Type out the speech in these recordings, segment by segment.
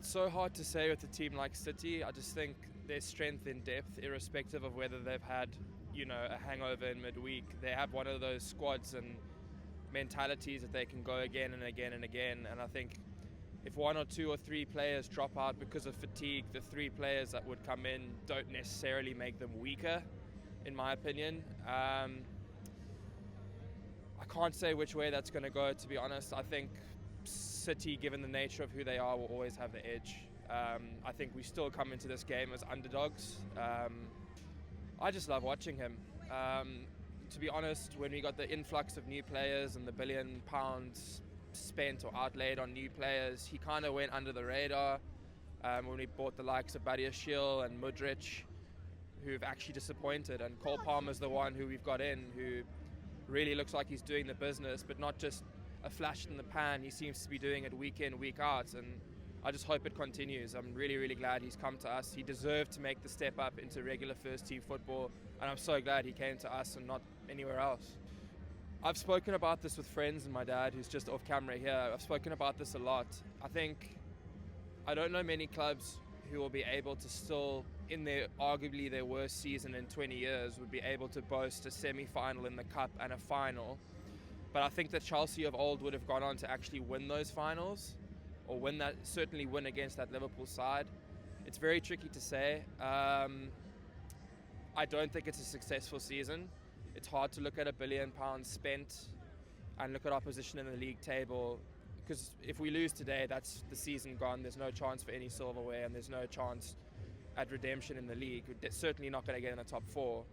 It's so hard to say with a team like City. I just think their strength in depth, irrespective of whether they've had, a hangover in midweek, they have one of those squads and mentalities that they can go again and again and again. And I think if one or two or three players drop out because of fatigue, the three players that would come in don't necessarily make them weaker, in my opinion. I can't say which way that's going to go, to be honest. I think City, given the nature of who they are, will always have the edge. I think we still come into this game as underdogs. I just love watching him. To be honest, when we got the influx of new players and the £1 billion spent or outlaid on new players, he kind of went under the radar. When we bought the likes of Badiashile and Mudryk, who've actually disappointed, and Cole Palmer's the one who we've got in, who really looks like he's doing the business, but not just a flash in the pan. He seems to be doing it week in, week out, and I just hope it continues. I'm really, really glad he's come to us. He deserved to make the step up into regular first team football, and I'm so glad he came to us and not anywhere else. I've spoken about this with friends and my dad, who's just off camera here. I've spoken about this a lot. I don't know many clubs who will be able to still, in arguably their worst season in 20 years, would be able to boast a semi-final in the Cup and a final. But I think that Chelsea of old would have gone on to actually win those finals, or certainly win against that Liverpool side. It's very tricky to say. I don't think it's a successful season. It's hard to look at £1 billion spent and look at our position in the league table, because if we lose today, that's the season gone. There's no chance for any silverware, and there's no chance at redemption in the league. We're certainly not going to get in the top four.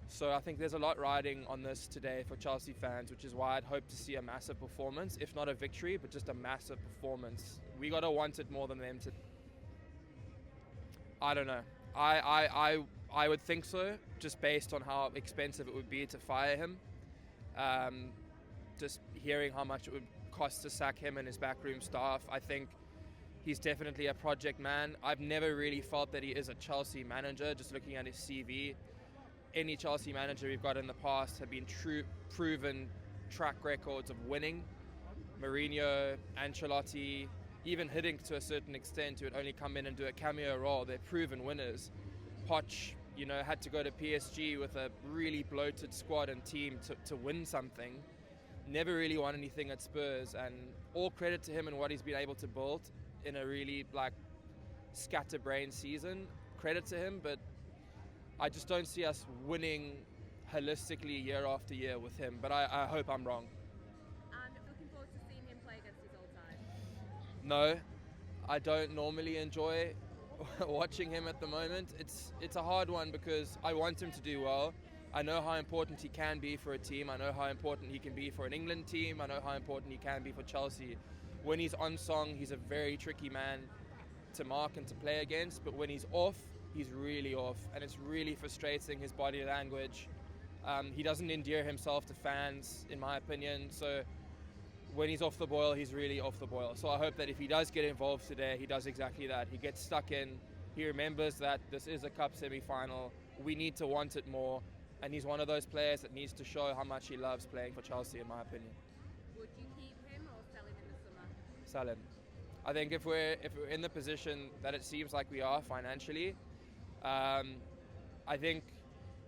So I think there's a lot riding on this today for Chelsea fans, which is why I'd hope to see a massive performance, if not a victory, but just a massive performance. We got to want it more than them to. I don't know. I would think so, just based on how expensive it would be to fire him. Just hearing how much it would cost to sack him and his backroom staff, I think he's definitely a project man. I've never really felt that he is a Chelsea manager, just looking at his CV. Any Chelsea manager we've got in the past have been proven track records of winning. Mourinho, Ancelotti, even Hiddink to a certain extent, who would only come in and do a cameo role. They're proven winners. Poch, had to go to PSG with a really bloated squad and team to win something. Never really won anything at Spurs, and all credit to him and what he's been able to build in a really scatterbrained season. Credit to him, but I just don't see us winning holistically year after year with him, but I hope I'm wrong. And looking forward to seeing him play against his old side? No, I don't normally enjoy watching him at the moment. It's a hard one because I want him to do well. I know how important he can be for a team. I know how important he can be for an England team. I know how important he can be for Chelsea. When he's on song, he's a very tricky man to mark and to play against, but when he's off, he's really off, and it's really frustrating, his body language. He doesn't endear himself to fans, in my opinion, so when he's off the boil, he's really off the boil. So I hope that if he does get involved today, he does exactly that. He gets stuck in, he remembers that this is a cup semi-final, we need to want it more, and he's one of those players that needs to show how much he loves playing for Chelsea, in my opinion. Would you keep him or sell him in the summer? Sell him. I think if we're in the position that it seems like we are financially, I think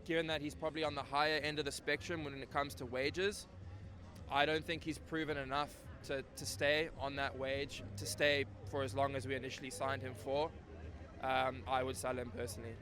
given that he's probably on the higher end of the spectrum when it comes to wages, I don't think he's proven enough to stay on that wage, to stay for as long as we initially signed him for. I would sell him personally.